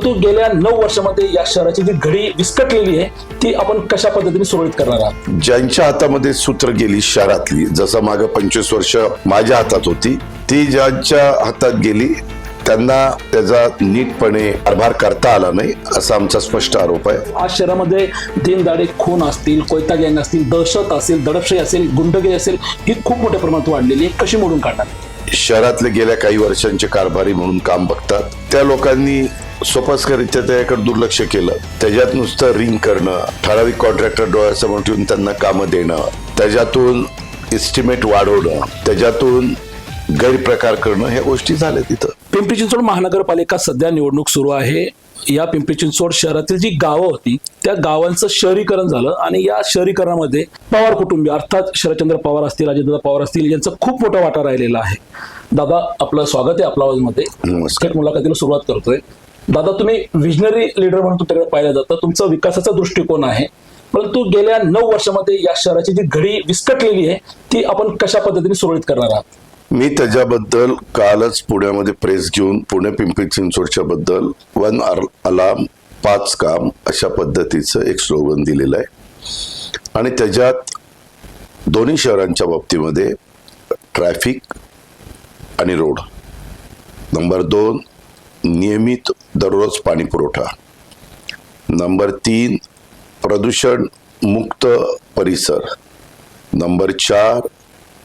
परंतु गेल्या 9 वर्षामध्ये या शहराची जी घडी विस्कटलेली आहे ती आपण कशा पद्धतीने सुरळीत करणार आहात? ज्यांच्या हातामध्ये सूत्र गेली शहरातली, जसं मागं 25 वर्ष माझ्या हातात होती, ती ज्यांच्या हातात गेली त्यांना त्याचा नीटपणे कारभार करता आला नाही असा आमचा स्पष्ट आरोप आहे. आज शहरामध्ये दिनदाडे खून असतील, कोयता गँग असतील, दहशत असेल, दडपशाही असेल, गुंडगिरी असेल, ही खूप मोठ्या प्रमाणात वाढलेली आहे. कशी मोडून काढणार? शहरातले गेल्या काही वर्षांचे कारभारी म्हणून काम बघतात त्या लोकांनी सोपस्करित्या त्याकडे दुर्लक्ष केलं. त्याच्यात नुसतं रिंग करणं, ठराविक कॉन्ट्रॅक्टर डोळ्यासमोर ठेवून त्यांना कामं देणं, त्याच्यातून एस्टिमेट वाढवणं, त्याच्यातून गैरप्रकार करणं, ह्या गोष्टी झाल्या तिथं. पिंपरी चिंचवड महानगरपालिका सध्या निवडणूक सुरू आहे. या पिंपरी चिंचवड शहरातील जी गावं होती त्या गावांचं शहरीकरण झालं आणि या शहरीकरणामध्ये पवार कुटुंबीय अर्थात शरदचंद्र पवार असतील, अजितदादा पवार असतील, यांचा खूप मोठा वाटा राहिलेला आहे. दादा, आपलं स्वागत आहे आपल्या आवाजमध्ये. नमस्कार. मुलाखतीला सुरुवात करतोय. दादा, तुम्ही विजनरी लीडर म्हणून तुमच्याकडे पाहिलं जातं, तुमचा विकासाचा दृष्टिकोन आहे. परंतु गेल्या 9 वर्षामध्ये या शहराची जी घडी विस्कटलेली आहे ती आपण कशा पद्धतीने सुरळीत करणार आहात? मी त्याच्याबद्दल कालच पुण्यामध्ये प्रेस घेऊन पुणे पिंपरी चिंचवडच्या बद्दल 1 अलार्म 5 काम अशा पद्धतीचं एक स्लोगन दिलेलं आहे आणि त्याच्यात दोन्ही शहरांच्या बाबतीमध्ये ट्रॅफिक आणि रोड, नंबर 2 नियमित दररोज पाणी पुरवठा, नंबर 3 प्रदूषण मुक्त परिसर, नंबर 4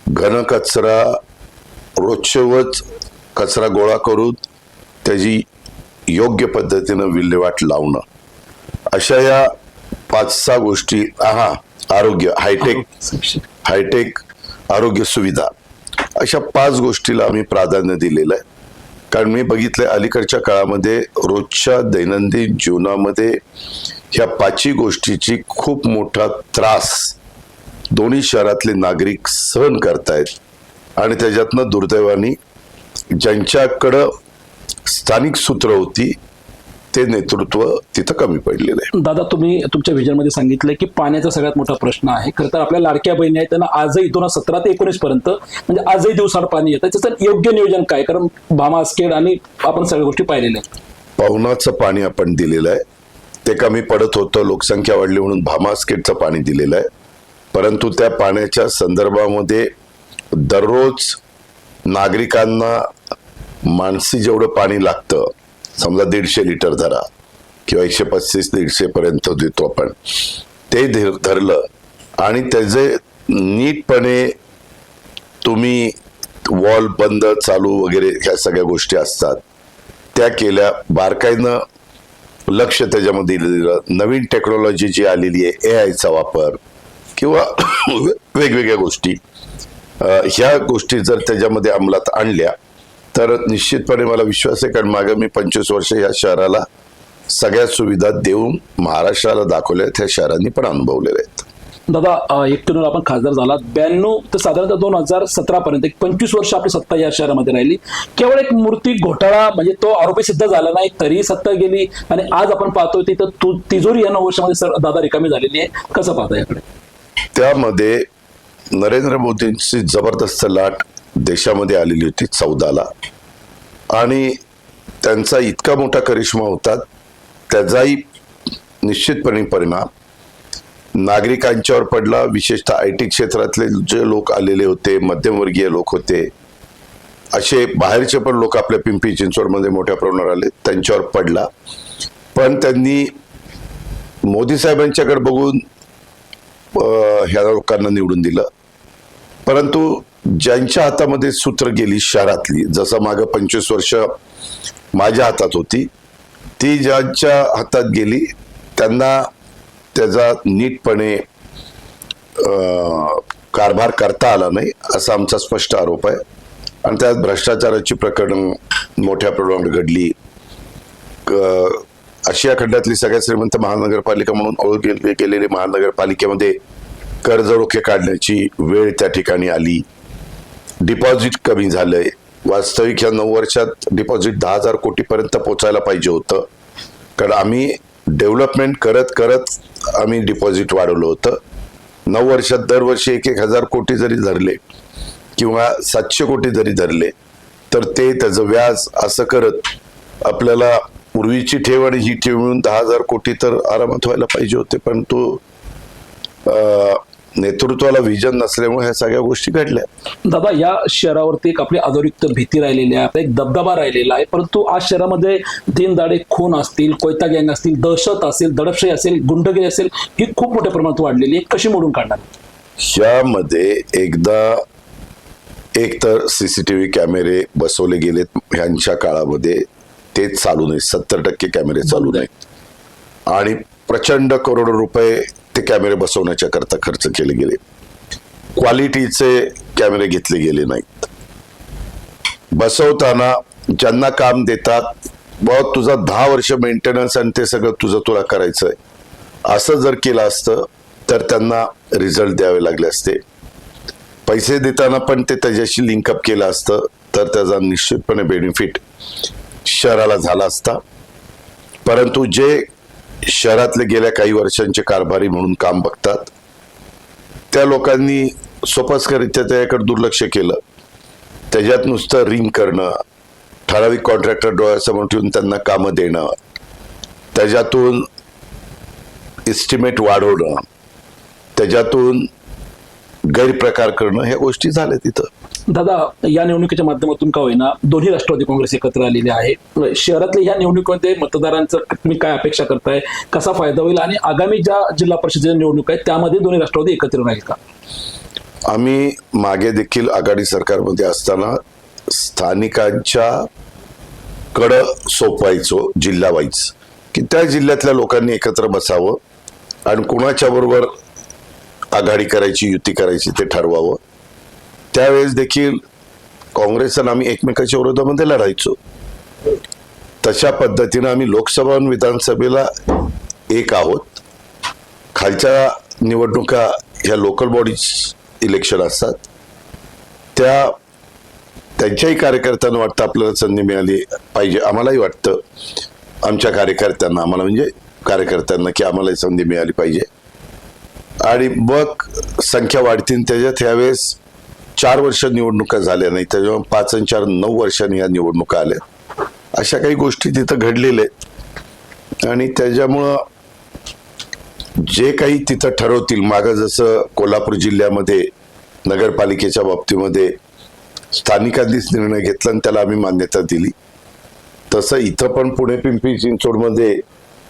घनकचरा रोजच कचरा गोळा करून त्याची योग्य पद्धतीनं विल्हेवाट लावणं, अशा या 5-6 गोष्टी. आरोग्य, हायटेक आरोग्य सुविधा, अशा 5 गोष्टीला आम्ही प्राधान्य दिलेलं आहे. कारण मी बघितलंय अलीकडच्या काळामध्ये रोजच्या दैनंदिन जीवनामध्ये ह्या 5 गोष्टीची खूप मोठा त्रास दोन्ही शहरातले नागरिक सहन करतायत आणि त्याच्यातनं दुर्दैवाने ज्यांच्याकडं स्थानिक सूत्र होती ते नेतृत्व तिथं कमी पडलेलं आहे. दादा, तुम्ही तुमच्या विजनमध्ये सांगितलंय की पाण्याचा सगळ्यात मोठा प्रश्न आहे. खरं तर आपल्या लाडक्या बहिणी आहेत त्यांना आजही 2017 ते 19 पर्यंत म्हणजे आजही दिवसाड पाणी येतं. त्याचं योग्य नियोजन काय? कारण भामा आसखेड आणि आपण सगळ्या गोष्टी पाहिलेल्या आहेत. पावनाचं पाणी आपण दिलेलं आहे, ते कमी पडत होतं, लोकसंख्या वाढली म्हणून भामा आसखेडचं पाणी दिलेलं आहे. परंतु त्या पाण्याच्या संदर्भामध्ये दररोज नागरिकांना माणसी जेवढं पाणी लागतं, समजा 150 लिटर धरा किंवा 135-150 पर्यंत देतो आपण, ते धरलं आणि त्याचे नीटपणे तुम्ही वॉल बंद चालू वगैरे ह्या सगळ्या गोष्टी असतात त्या केल्या, बारकाईनं लक्ष त्याच्यामध्ये दिलं, नवीन टेक्नॉलॉजी जी आलेली आहे AI चा वापर किंवा वेगवेगळ्या गोष्टी, ह्या गोष्टी जर त्याच्यामध्ये अंमलात आणल्या तर निश्चितपणे मला विश्वास आहे. कारण मागे मी 25 वर्ष या शहराला सगळ्या सुविधा देऊन महाराष्ट्राला दाखवल्या, त्या शहरांनी पण अनुभवलेल्या आहेत. दादा, 1 टर्न आपण खासदार झाला 92 ते साधारणतः 2017 पर्यंत 25 वर्ष आपली सत्ता या शहरामध्ये राहिली. केवळ एक मूर्ती घोटाळा म्हणजे तो आरोपी सिद्ध झाला नाही तरी सत्ता गेली आणि आज आपण पाहतोय तिथं तिजोरी या 9 वर्षामध्ये दादा रिकामी झालेली आहे. कसं पाहता याकडे? त्यामध्ये नरेंद्र मोदींची जबरदस्त लाट देशामध्ये आलेली होती 14ला आणि त्यांचा इतका मोठा करिश्मा होता, त्याचाही निश्चितपणे परिणाम नागरिकांच्यावर पडला. विशेषतः IT क्षेत्रातले जे लोक आलेले होते, मध्यमवर्गीय लोक होते, असे बाहेरचे पण लोक आपल्या पिंपरी चिंचवडमध्ये मोठ्या प्रमाणावर आले, त्यांच्यावर पडला. पण त्यांनी मोदी साहेबांच्याकडे बघून ह्या लोकांना निवडून दिलं. परंतु ज्यांच्या हातामध्ये सूत्र गेली शहरातली, जसं मागं 25 वर्ष माझ्या हातात होती, ती ज्यांच्या हातात गेली त्यांना त्याचा नीटपणे कारभार करता आला नाही असा आमचा स्पष्ट आरोप आहे. आणि त्यात भ्रष्टाचाराची प्रकरणं मोठ्या प्रमाणात घडली. आशिया खंडातली सगळ्यात श्रीमंत महानगरपालिका म्हणून ओळखली गेलेली महानगरपालिकेमध्ये कर्ज रोखे काढण्याची वेळ त्या ठिकाणी आली. डिपॉझिट कमी झालंय. वास्तविक या 9 वर्षात डिपॉझिट 10,000 कोटीपर्यंत पोचायला पाहिजे होतं. कारण आम्ही डेव्हलपमेंट करत करत आम्ही डिपॉझिट वाढवलं होतं. 9 वर्षात दरवर्षी 1,000 कोटी जरी धरले किंवा 700 कोटी जरी धरले तर ते त्याचं व्याज असं करत आपल्याला पूर्वीची ठेव आणि ही ठेव मिळून 10,000 कोटी तर आरामात व्हायला पाहिजे होते, पण तो नेतृत्वाला विजन नसल्यामुळे ह्या सगळ्या गोष्टी घडल्या. दादा, या शहरावरती एक आपली अधोरिक्त भीती राहिलेली आहे, आपला एक दबदबा राहिलेला आहे, परंतु आज शहरामध्ये दिनदाडे खून असतील, कोयता गँग असतील, दहशत असेल, दडपशाही असेल, गुंडगिरी असेल, ही खूप मोठ्या प्रमाणात वाढलेली आहे. कशी मोडून काढणार? यामध्ये एकदा एक तर CCTV कॅमेरे बसवले गेलेत ह्यांच्या काळामध्ये, ते चालू नाही, 70% कॅमेरे चालू नाहीत आणि प्रचंड करोडो रुपये ते कॅमेरे बसवण्याच्या करता खर्च केले गेले. क्वालिटीचे कॅमेरे घेतले गेले नाहीत. बसवताना ज्यांना काम देतात, बहुत तुझा 10 वर्ष मेंटेनन्स आणि ते सगळं तुझं तुला करायचंय, असं जर केलं असतं तर त्यांना रिझल्ट द्यावे लागले असते. पैसे देताना पण ते त्याच्याशी लिंकअप केलं असतं तर त्याचा निश्चितपणे बेनिफिट शहराला झाला असता. परंतु जे शहरातले गेल्या काही वर्षांचे कारभारी म्हणून काम बघतात, त्या लोकांनी सोपस्करित्या त्याकडे दुर्लक्ष केलं. त्याच्यात नुसतं रिंग करणं, ठराविक कॉन्ट्रॅक्टर डोळ्यासमोर ठेवून त्यांना कामं देणं, त्याच्यातून एस्टिमेट वाढवणं, त्याच्यातून गैरप्रकार करणं, ह्या गोष्टी झाल्या तिथं. दादा, या निवडणुकीच्या माध्यमातून का होईना दोन्ही राष्ट्रवादी काँग्रेस एकत्र आलेले आहे. शहरातल्या या निवडणुकीमध्ये मतदारांचं तुम्ही काय अपेक्षा करताय, कसा फायदा होईल आणि आगामी ज्या जिल्हा परिषदेच्या निवडणूक आहेत त्यामध्ये दोन्ही राष्ट्रवादी एकत्र राहील का? आम्ही मागे देखील आघाडी सरकारमध्ये असताना स्थानिकांच्या कडं सोपवायचो जिल्हा वाईज, की त्या जिल्ह्यातल्या लोकांनी एकत्र बसावं आणि कुणाच्या बरोबर आघाडी करायची, युती करायची ते ठरवावं. त्यावेळेस देखील काँग्रेस आणि आम्ही एकमेकाच्या विरोधामध्ये लढायचो. तशा पद्धतीनं आम्ही लोकसभा आणि विधानसभेला एक आहोत. खालच्या निवडणुका ह्या लोकल बॉडीज इलेक्शन असतात, त्यांच्याही कार्यकर्त्यांना वाटतं आपल्याला संधी मिळाली पाहिजे. आम्हालाही वाटतं, आमच्या कार्यकर्त्यांना, आम्हाला म्हणजे कार्यकर्त्यांना, की आम्हालाही संधी मिळाली पाहिजे. आणि मग संख्या वाढतील. त्याच्यात ह्यावेळेस 4 वर्ष निवडणुका झाल्या नाही, त्याच्यामुळे 5 आणि 4 9 वर्षांनी या निवडणुका आल्या. अशा काही गोष्टी तिथं घडलेल्या आहेत आणि त्याच्यामुळं जे काही तिथं ठरवतील, मागं जसं कोल्हापूर जिल्ह्यामध्ये नगरपालिकेच्या बाबतीमध्ये स्थानिकांनीच निर्णय घेतला आणि त्याला आम्ही मान्यता दिली, तसं इथं पण पुणे पिंपरी चिंचवडमध्ये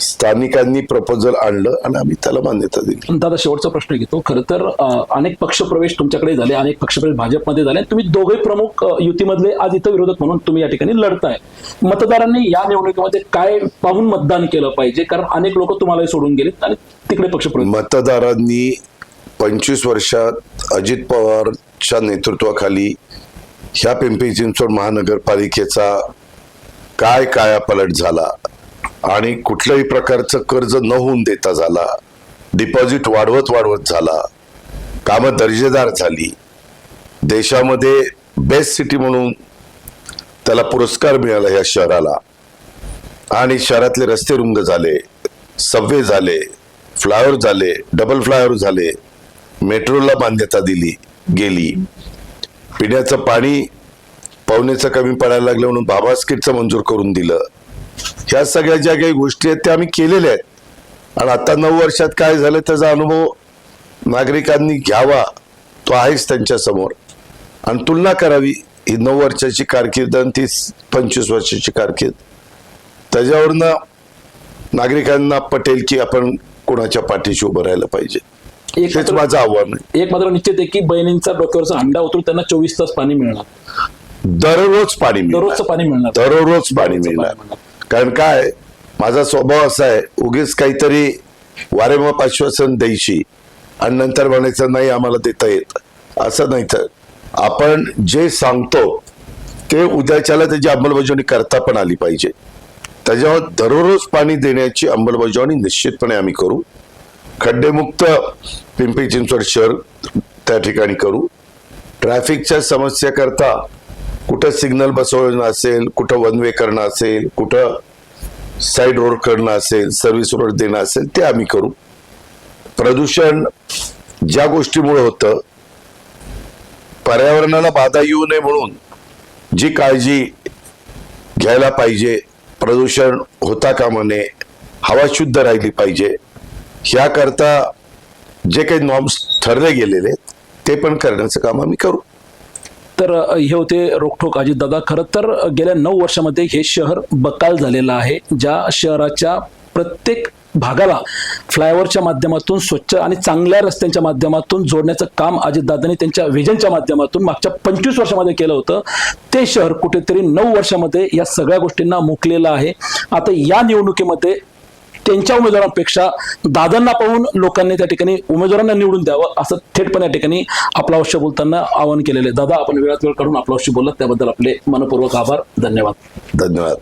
स्थानिकांनी प्रपोजल आणलं आणि आम्ही त्याला मान्यता दिली. दादा, शेवटचा प्रश्न घेतो. खरं तर अनेक पक्षप्रवेश तुमच्याकडे झाले, अनेक पक्षप्रवेश भाजपमध्ये झाले, तुम्ही दोघे प्रमुख युतीमधले आज इथं विरोधक म्हणून तुम्ही या ठिकाणी लढताय. मतदारांनी या निवडणुकीमध्ये काय पाहून मतदान केलं पाहिजे, कारण अनेक लोक तुम्हालाही सोडून गेलेत आणि तिकडे पक्षप्रवेश? मतदारांनी 25 वर्षात अजित पवारच्या नेतृत्वाखाली ह्या पिंपरी चिंचवड महानगरपालिकेचा काय कायापालट झाला आणि कुठल्याही प्रकारचं कर्ज न होऊन देता झाला, डिपॉझिट वाढवत झाला, कामं दर्जेदार झाली, देशामध्ये बेस्ट सिटी म्हणून त्याला पुरस्कार मिळाला ह्या शहराला, आणि शहरातले रस्ते रुंद झाले, सबवे झाले, फ्लायओव्हर झाले, डबल फ्लायओव्हर झाले, मेट्रोला मान्यता दिली गेली, पिण्याचं पाणी पावण्याचं कमी पडायला लागलं म्हणून भामास्किटचं मंजूर करून दिलं. ह्या सगळ्या ज्या काही गोष्टी आहेत त्या आम्ही केलेल्या आहेत आणि आता 9 वर्षात काय झालं त्याचा अनुभव नागरिकांनी घ्यावा, तो आहेच त्यांच्या समोर, आणि तुलना करावी ही 9 वर्षाची कारकीर्द आणि ती 25 वर्षाची कारकीर्द. त्याच्यावरनं नागरिकांना पटेल की आपण कोणाच्या पाठीशी उभं राहायला पाहिजे. हेच माझं आव्हान आहे. एक मात्र निश्चित आहे की बहिणींचा डोक्यावरचा हंडा उतरून त्यांना 24 तास पाणी मिळणार, दररोज पाणी दररोजचं पाणी मिळणार, दररोज पाणी मिळणार. कारण काय, माझा स्वभाव असा आहे, उगीच काहीतरी वारेमाप आश्वासन द्यायची आणि नंतर म्हणायचं नाही आम्हाला देता येत, असं नाही. तर आपण जे सांगतो ते उद्याच्याला त्याची अंमलबजावणी करता पण आली पाहिजे. त्याच्यावर दररोज पाणी देण्याची अंमलबजावणी निश्चितपणे आम्ही करू. खड्डेमुक्त पिंपरी चिंचवड शहर त्या ठिकाणी करू. ट्रॅफिकच्या समस्या करता कुठं सिग्नल बसवणं असेल, कुठं वन वे करणं असेल, कुठं साईड रोड करणं असेल, सर्व्हिस रोड देणं असेल, ते आम्ही करू. प्रदूषण ज्या गोष्टीमुळे होतं, पर्यावरणाला बाधा येऊ नये म्हणून जी काळजी घ्यायला पाहिजे प्रदूषण होता कामा नये, हवा शुद्ध राहिली पाहिजे, ह्याकरता जे काही नॉर्म्स ठरले गेलेले आहेत ते पण करण्याचं काम आम्ही करू. तर हे होते रोखोक अजितदादा. खरं तर गेल्या 9 वर्षामध्ये हे शहर बकाल झालेलं आहे. ज्या शहराच्या प्रत्येक भागाला फ्लायओव्हरच्या माध्यमातून स्वच्छ आणि चांगल्या रस्त्यांच्या माध्यमातून जोडण्याचं काम अजितदादांनी त्यांच्या व्हिजनच्या माध्यमातून मागच्या 25 वर्षामध्ये केलं होतं. ते शहर कुठेतरी 9 वर्षामध्ये या सगळ्या गोष्टींना मुकलेलं आहे. आता या निवडणुकीमध्ये त्यांच्या उमेदवारांपेक्षा दादांना पाहून लोकांनी त्या ठिकाणी उमेदवारांना निवडून द्यावं असं थेटपणे या ठिकाणी आपल्याशी बोलताना आवाहन केलेलं आहे. दादा, आपण वेळात वेळ काढून आपल्याशी बोललात त्याबद्दल आपले मनपूर्वक आभार. धन्यवाद. धन्यवाद.